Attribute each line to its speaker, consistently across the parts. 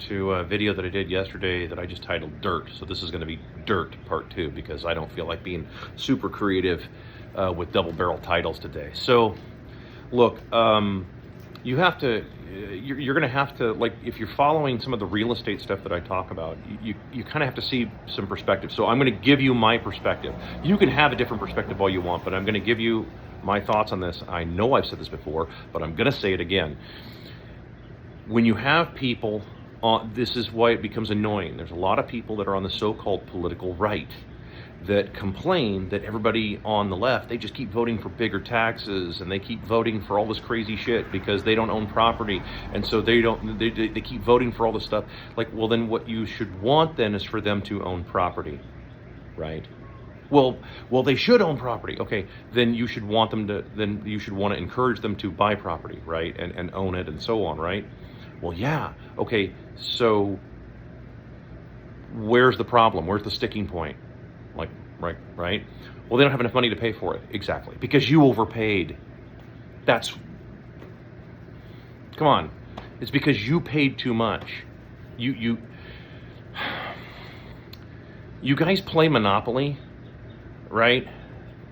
Speaker 1: To a video that I did yesterday that I just titled Dirt. So this is going to be Dirt Part 2 because I don't feel like being super creative with double barrel titles today. So look, you have to, you're going to have to, like, if you're following some of the real estate stuff that I talk about, you kind of have to see some perspective. So I'm going to give you my perspective. You can have a different perspective all you want, but I'm going to give you my thoughts on this. I know I've said this before, but I'm going to say it again. When you have people, this is why it becomes annoying. There's a lot of people that are on the so-called political right that complain that everybody on the left, they just keep voting for bigger taxes and they keep voting for all this crazy shit because they don't own property, and so they keep voting for all this stuff. Like, well, then what you should want then is for them to own property, right? Well, they should own property. Okay, then you should want them to. Then you should want to encourage them to buy property, right, and own it and so on, right? Well, yeah. Okay, so where's the problem? Where's the sticking point? Like, right? Well, they don't have enough money to pay for it. Exactly, because you overpaid. Come on. It's because you paid too much. You guys play Monopoly, right?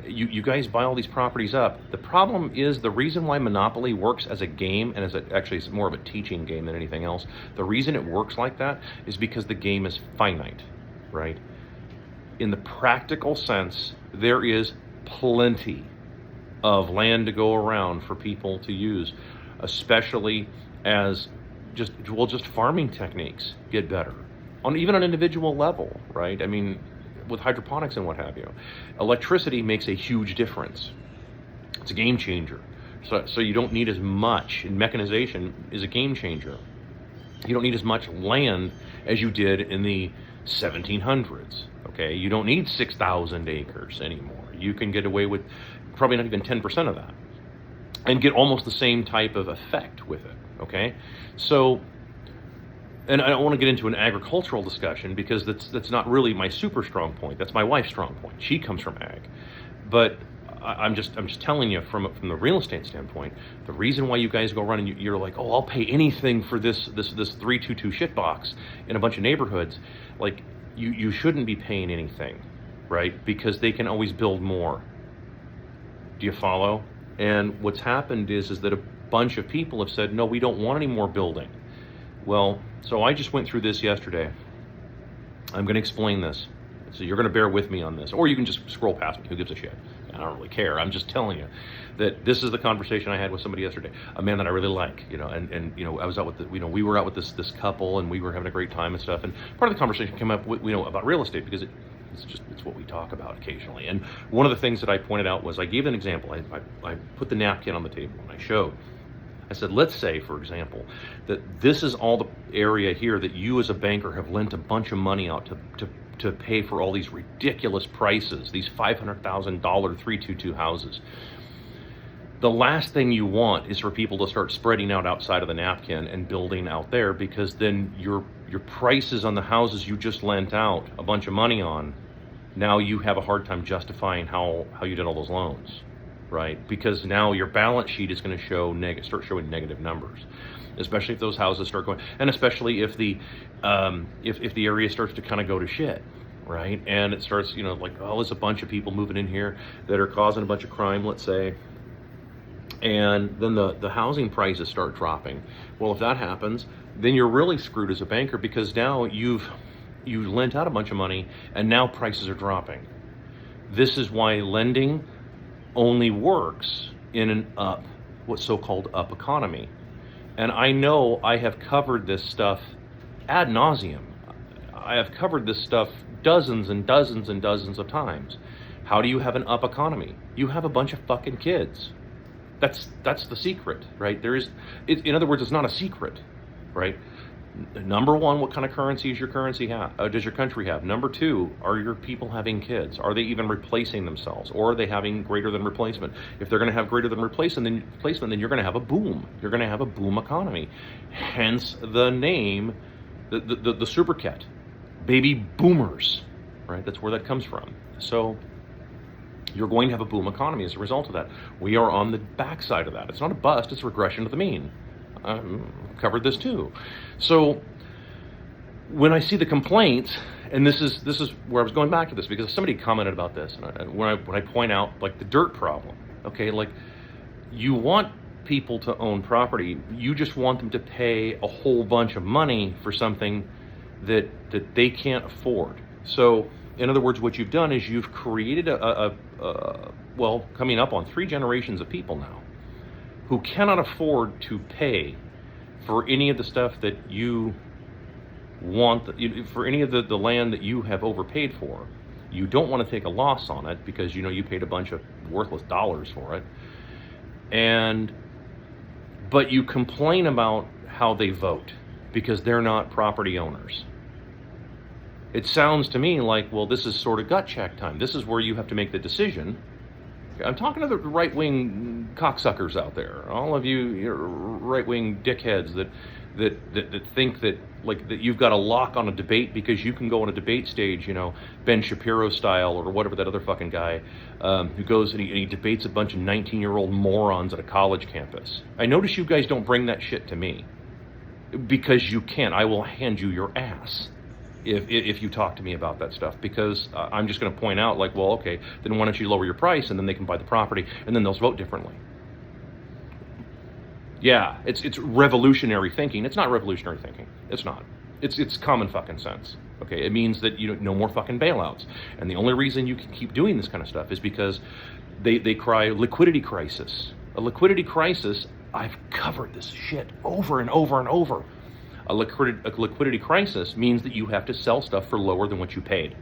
Speaker 1: You guys buy all these properties up. The problem is, the reason why Monopoly works as a game, and actually it's more of a teaching game than anything else, the reason it works like that is because the game is finite, right? In the practical sense, there is plenty of land to go around for people to use, especially as just farming techniques get better on even an individual level, right? I mean, with hydroponics and what have you. Electricity makes a huge difference. It's a game changer. So you don't need as much, and mechanization is a game changer. You don't need as much land as you did in the 1700s, okay? You don't need 6,000 acres anymore. You can get away with probably not even 10% of that and get almost the same type of effect with it, okay? So, and I don't want to get into an agricultural discussion because that's not really my super strong point. That's my wife's strong point. She comes from ag. But I'm just telling you from the real estate standpoint, the reason why you guys go around and you're like, oh, I'll pay anything for this 322 shit box in a bunch of neighborhoods. Like, you shouldn't be paying anything, right? Because they can always build more. Do you follow? And what's happened is that a bunch of people have said, no, we don't want any more building. Well, so I just went through this yesterday. I'm going to explain this. So you're going to bear with me on this. Or you can just scroll past me. Who gives a shit? I don't really care. I'm just telling you that this is the conversation I had with somebody yesterday. A man that I really like, and I was out with we were out with this couple, and we were having a great time and stuff. And part of the conversation came up with, about real estate, because it's what we talk about occasionally. And one of the things that I pointed out was, I gave an example. I put the napkin on the table and I showed. I said, let's say, for example, that this is all the area here that you as a banker have lent a bunch of money out to pay for all these ridiculous prices, these $500,000 322 houses. The last thing you want is for people to start spreading out outside of the napkin and building out there, because then your prices on the houses you just lent out a bunch of money on, now you have a hard time justifying how you did all those loans. Right? Because now your balance sheet is going to start showing negative numbers, especially if those houses start going, and especially if the area starts to kind of go to shit, right? And it starts, like, oh, there's a bunch of people moving in here that are causing a bunch of crime, let's say, and then the housing prices start dropping. Well, if that happens, then you're really screwed as a banker, because now you lent out a bunch of money and now prices are dropping. This is why lending only works in what's so-called up economy. And I know I have covered this stuff ad nauseum. I have covered this stuff dozens and dozens and dozens of times. How do you have an up economy? You have a bunch of fucking kids. That's the secret, right? In other words, it's not a secret, right? Number one, what kind of currency does your country have? Number two, are your people having kids? Are they even replacing themselves, or are they having greater than replacement? If they're going to have greater than replacement, then you're going to have a boom. You're going to have a boom economy. Hence the name, the sobriquet, baby boomers, right? That's where that comes from. So you're going to have a boom economy as a result of that. We are on the backside of that. It's not a bust, it's regression to the mean. Covered this too. So when I see the complaints, and this is where I was going back to this, because somebody commented about this, and when I point out like the dirt problem, okay, like you want people to own property, you just want them to pay a whole bunch of money for something that they can't afford. So in other words, what you've done is you've created well, coming up on 3 generations of people now who cannot afford to pay for any of the stuff that you want, for any of the land that you have overpaid for. You don't want to take a loss on it because you know you paid a bunch of worthless dollars for it. But you complain about how they vote because they're not property owners. It sounds to me like, well, this is sort of gut check time. This is where you have to make the decision. I'm talking to the right-wing cocksuckers out there, all of you right-wing dickheads that think that like that you've got a lock on a debate because you can go on a debate stage, you know, Ben Shapiro style or whatever, that other fucking guy who goes and he debates a bunch of 19-year-old morons at a college campus. I notice you guys don't bring that shit to me because you can't. I will hand you your ass if you talk to me about that stuff, because I'm just going to point out like, well, okay, then why don't you lower your price and then they can buy the property and then they'll vote differently. Yeah, it's revolutionary thinking. It's not revolutionary thinking. It's not. It's common fucking sense. Okay, it means that no more fucking bailouts. And the only reason you can keep doing this kind of stuff is because they cry liquidity crisis. A liquidity crisis, I've covered this shit over and over and over. A liquidity crisis means that you have to sell stuff for lower than what you paid.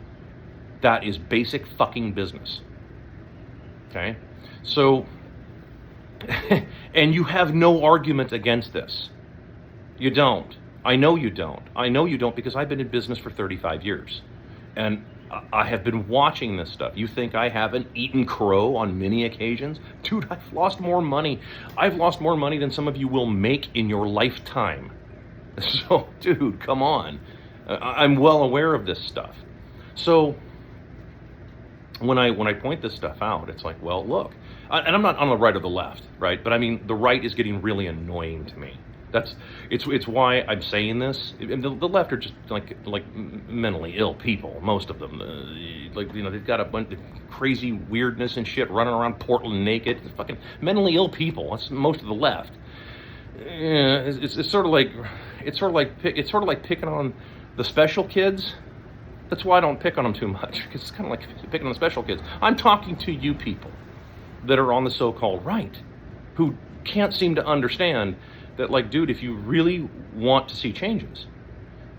Speaker 1: That is basic fucking business. Okay? So, and you have no argument against this. You don't. I know you don't. I know you don't because I've been in business for 35 years. And I have been watching this stuff. You think I haven't eaten crow on many occasions? Dude, I've lost more money. I've lost more money than some of you will make in your lifetime. So, dude, come on. I'm well aware of this stuff. So, when I point this stuff out, it's like, well, look. And I'm not on the right or the left, right? But I mean, the right is getting really annoying to me. It's why I'm saying this. And the left are just like mentally ill people, most of them. They've got a bunch of crazy weirdness and shit running around Portland naked. It's fucking mentally ill people. That's most of the left. Yeah, it's sort of like picking on the special kids. That's why I don't pick on them too much, because it's kind of like picking on the special kids. I'm talking to you people that are on the so-called right, who can't seem to understand that, like, dude, if you really want to see changes,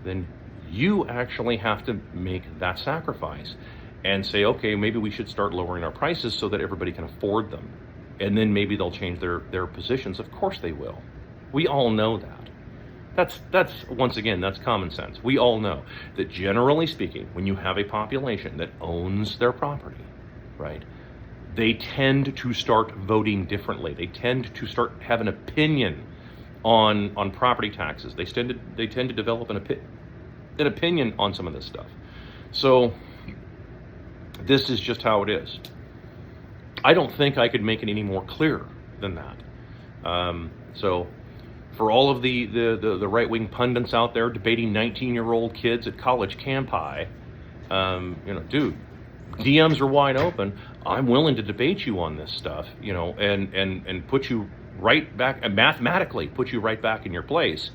Speaker 1: then you actually have to make that sacrifice and say, okay, maybe we should start lowering our prices so that everybody can afford them. And then maybe they'll change their positions. Of course they will. We all know that. That's once again, that's common sense. We all know that generally speaking, when you have a population that owns their property, right, they tend to start voting differently. They tend to start have an opinion on property taxes. They tend to develop an opinion on some of this stuff. So this is just how it is. I don't think I could make it any more clear than that. So for all of the right-wing pundits out there debating 19-year-old kids at college campi, dude, DMs are wide open. I'm willing to debate you on this stuff, and put you right back, and mathematically put you right back in your place.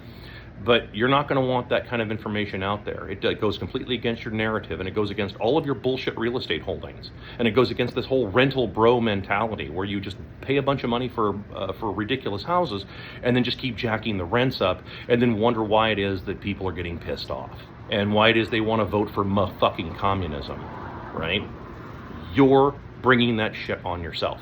Speaker 1: But you're not going to want that kind of information out there. It goes completely against your narrative, and it goes against all of your bullshit real estate holdings, and it goes against this whole rental bro mentality where you just pay a bunch of money for ridiculous houses, and then just keep jacking the rents up, and then wonder why it is that people are getting pissed off, and why it is they want to vote for fucking communism, right? You're bringing that shit on yourself.